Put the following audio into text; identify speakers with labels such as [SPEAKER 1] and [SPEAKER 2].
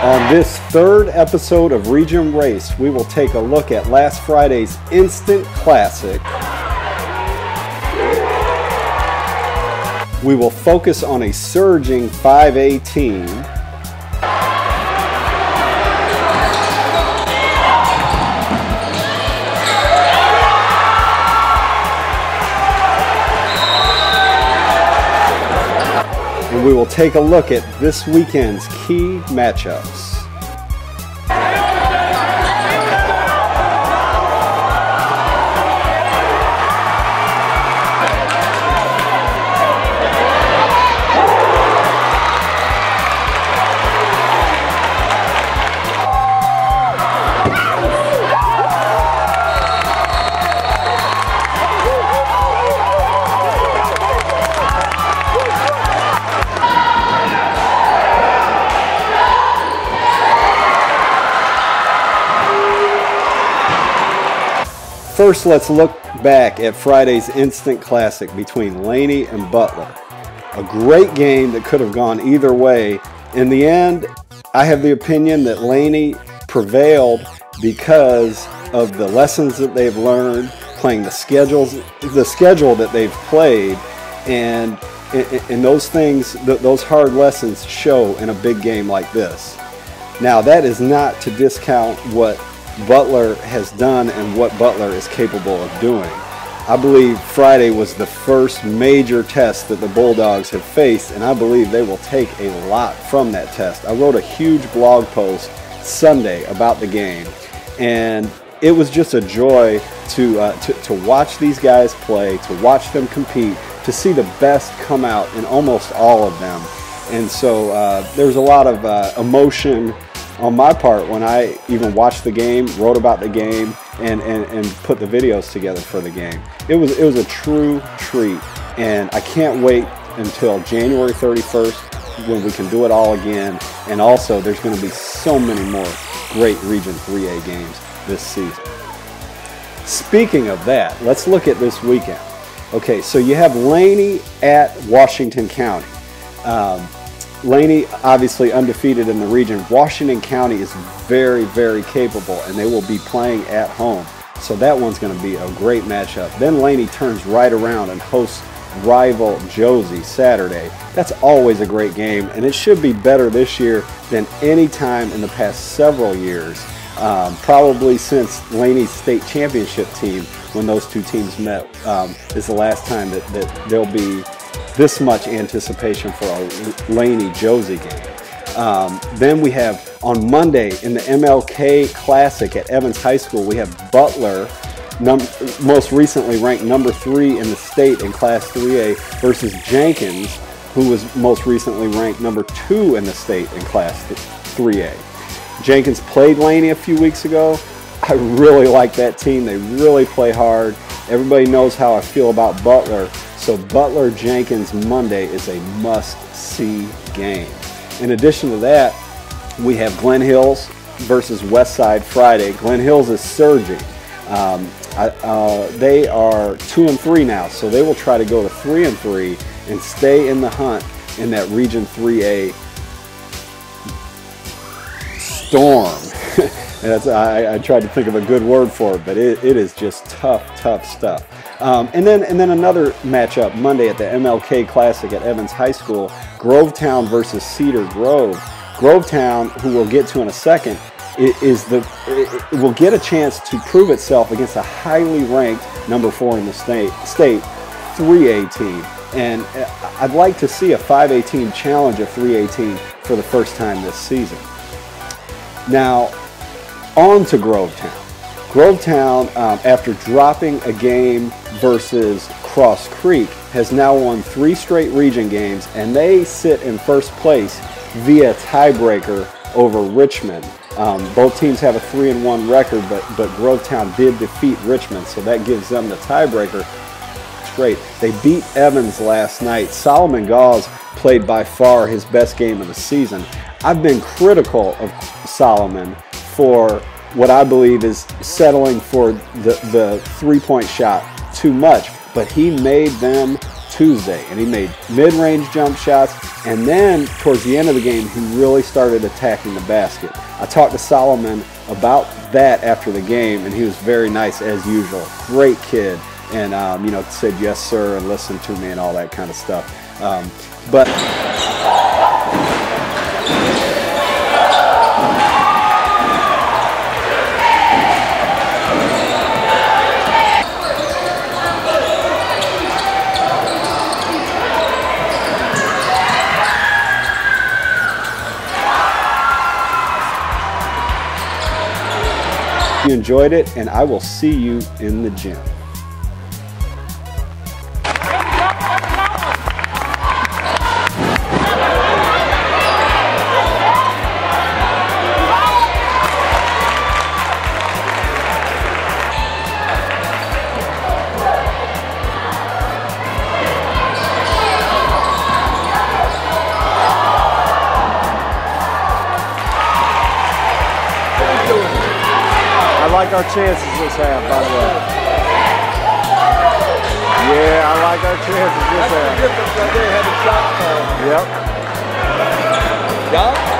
[SPEAKER 1] On this third episode of Region Race, we will take a look at last Friday's Instant Classic. We will focus on a surging 5A team. And we will take a look at this weekend's key matchups. First, let's look back at Friday's Instant Classic between Laney and Butler. A great game that could have gone either way. In the end, I have the opinion that Laney prevailed because of the lessons that they've learned, playing the schedule that they've played, and those things, those hard lessons show in a big game like this. Now, that is not to discount what Butler has done and what Butler is capable of doing. I believe Friday was the first major test that the Bulldogs have faced, and I believe they will take a lot from that test. I wrote a huge blog post Sunday about the game, and it was just a joy to watch these guys play, to watch them compete, to see the best come out in almost all of them. And so there was a lot of emotion on my part when I even watched the game, wrote about the game, and put the videos together for the game. It was a true treat, and I can't wait until January 31st when we can do it all again. And also, there's going to be so many more great Region 3A games this season. Speaking of that, let's look at this weekend. Okay, so you have Laney at Washington County. Laney, obviously undefeated in the region. Washington County is very, very capable, and they will be playing at home. So that one's going to be a great matchup. Then Laney turns right around and hosts rival Josie Saturday. That's always a great game, and it should be better this year than any time in the past several years. Probably since Laney's state championship team, when those two teams met, is the last time that there'll be this much anticipation for a Laney-Josie game. Then we have on Monday in the MLK Classic at Evans High School, we have Butler, most recently ranked number 3 in the state in Class 3A, versus Jenkins, who was most recently ranked number 2 in the state in Class 3A. Jenkins played Laney a few weeks ago. I really like that team. They really play hard. Everybody knows how I feel about Butler. So Butler-Jenkins Monday is a must-see game. In addition to that, we have Glen Hills versus Westside Friday. Glen Hills is surging. They are 2-3 now, so they will try to go to 3-3 and stay in the hunt in that Region 3A storm. I tried to think of a good word for it, but it is just tough stuff. And then another matchup Monday at the MLK Classic at Evans High School, Grovetown versus Cedar Grove. Grovetown, who we'll get to in a second, will get a chance to prove itself against a highly ranked number 4 in the state 3A team. And I'd like to see a 5A team challenge a 3A team for the first time this season. Now, on to Grovetown. Grovetown, after dropping a game versus Cross Creek, has now won 3 straight region games, and they sit in first place via tiebreaker over Richmond. Both teams have a 3-1 record, but Grovetown did defeat Richmond, so that gives them the tiebreaker. It's great. They beat Evans last night. Solomon Gauze played by far his best game of the season. I've been critical of Solomon for what I believe is settling for the three-point shot too much, but he made them Tuesday, and he made mid-range jump shots, and then towards the end of the game, he really started attacking the basket. I talked to Solomon about that after the game, and he was very nice as usual. Great kid, and you know, said yes sir and listened to me and all that kind of stuff. But you enjoyed it, and I will see you in the gym. I like our chances this half, by the way. Yeah, I like our chances this half.
[SPEAKER 2] That's the difference right there, having shot call.
[SPEAKER 1] Yep.
[SPEAKER 2] Yeah?